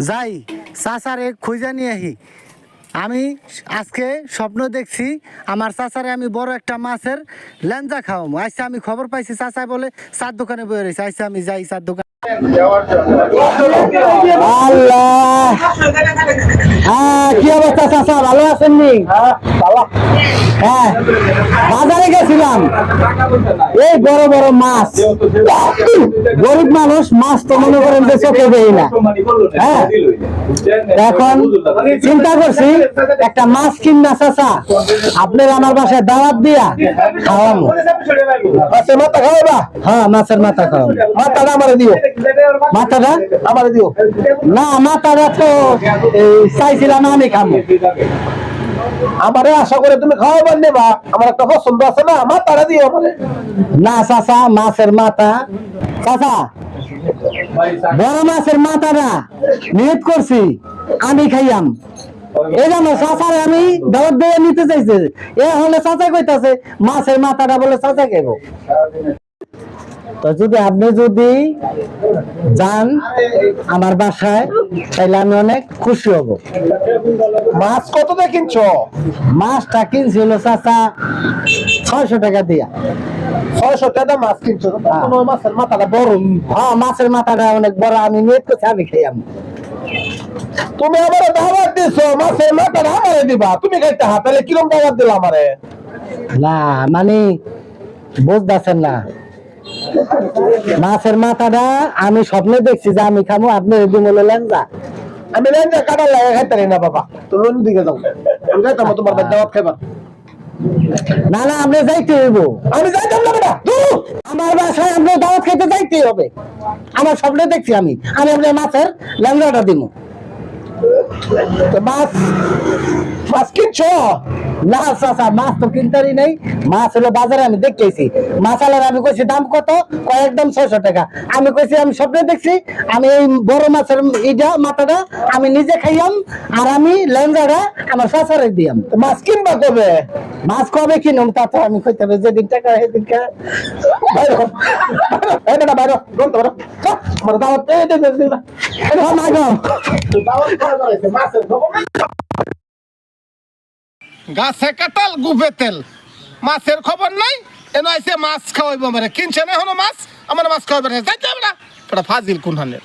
যাই চাচারে খুঁজে নিয়ে আহি। আমি আজকে স্বপ্ন দেখছি আমার চাচারে আমি বড় একটা মাছের লেঞ্জা খাওয়াবো। আজকে আমি খবর পাইছি চাচা বলে চার দোকানে বয়ে রয়েছে। আজকে আমি যাই চার দোকান। আল্লাহ, হ্যাঁ কি অবস্থা চাচা, ভালো আছেন নি? হ্যাঁ, বাজারে গেছিলাম, এই বড় বড় মাছ, গরিব মানুষ মাছ তো মনে করেন যে চোখে দেই না। হ্যাঁ, এখন চিন্তা করছি একটা মাছ কিনা চাচা আপনার আমার বাসায় দাওয়াত দিয়া খাওয়াবো। মাছের মাথা খাওয়াবা? হ্যাঁ, মাছের মাথা খাওয়াবো। মাথাটা আমারে দিও। মাথাটা আমারে দিও। না, মাথাটা তো চাইছিলাম আমি খাবো। আমারে আশা করে তুমি খাওয়াবার নেবা, আমার একটা পছন্দ আছে না, মাথাটা দিও আমারে। না চাচা, মাছের মাথা চাচা, বড় মাছের মাথাটা নিয়ত করছি আমি খাইয়াম। এই জানো চাচারে আমি দাওয়াত দিয়ে নিতে চাইছে, এ হলে চাচা কইতাছে মাছের মাথাটা বলে চাচা খাইবো। তো যদি আপনি যদি যান আমার বাসায় তাইলে আমি অনেক খুশি হব। মাছ কত দিয়ে কিনছো? মাছটা কিনছিল চাচা 600 টাকা দিয়া। 600 টাকা মাছ কিনছো? মাছের মাথাটা বড়। হ্যাঁ, মাছের মাথাটা অনেক বড়, আমি নিয়ে তো আমি খাইয়াম। তুমি আমার দাওয়াত দিছো, মাছের মাথাটা আমারে দিবা, তুমি খাইতে হাতালে কিরম দাওয়াত দিলা আমারে? না মানে বুঝতেছেন না, মাছের মাথাটা আমি স্বপ্নে দেখছি যে আমি খাবো, আপনি ডিমলে লেঞ্জা। আমি লেঞ্জা কাটার লাগে খাইতে না বাবা, তুমি অন্যদিকে যাও, আমি যাইতাম তোমার দাওয়াত খাইবা। না না, আপনি যাইতে হইব। আমি যাইতাম না বেটা, আমার বাসায় আপনার দাওয়াত খাইতে যাইতেই হবে। আমার স্বপ্নে দেখছি আমি আমি আপনার মাছের লেঞ্জাটা দিব। মাছ মাছ কিনছো? না চাচা, মাছ তো কিনতারই নাই, মাছ হলো বাজারে আমি দেখতেছি। মাছ আলার আমি কইছি দাম কত, একদম 600 টাকা। আমি কইছি আমি স্বপ্নে দেখছি আমি এই বড় মাছের ইটা মাথাটা আমি নিজে খাইয়াম, আর আমি লেঞ্জাটা আমার চাচারে দিয়াম। মাছ কিনবা কবে? মাছ কবে কিনুম তা তো আমি কইতে হবে, যেদিন টাকা সেদিন গাছে কাটাল গুফে তেল, মাছের খবর নাই, এনে আইসে মাছ খাওয়াইবো। মানে কিনছে না এখনো মাছ, আমার মাছ খাওয়াইবে না, যাইতে হবে না। ফাজিল কোনখানের।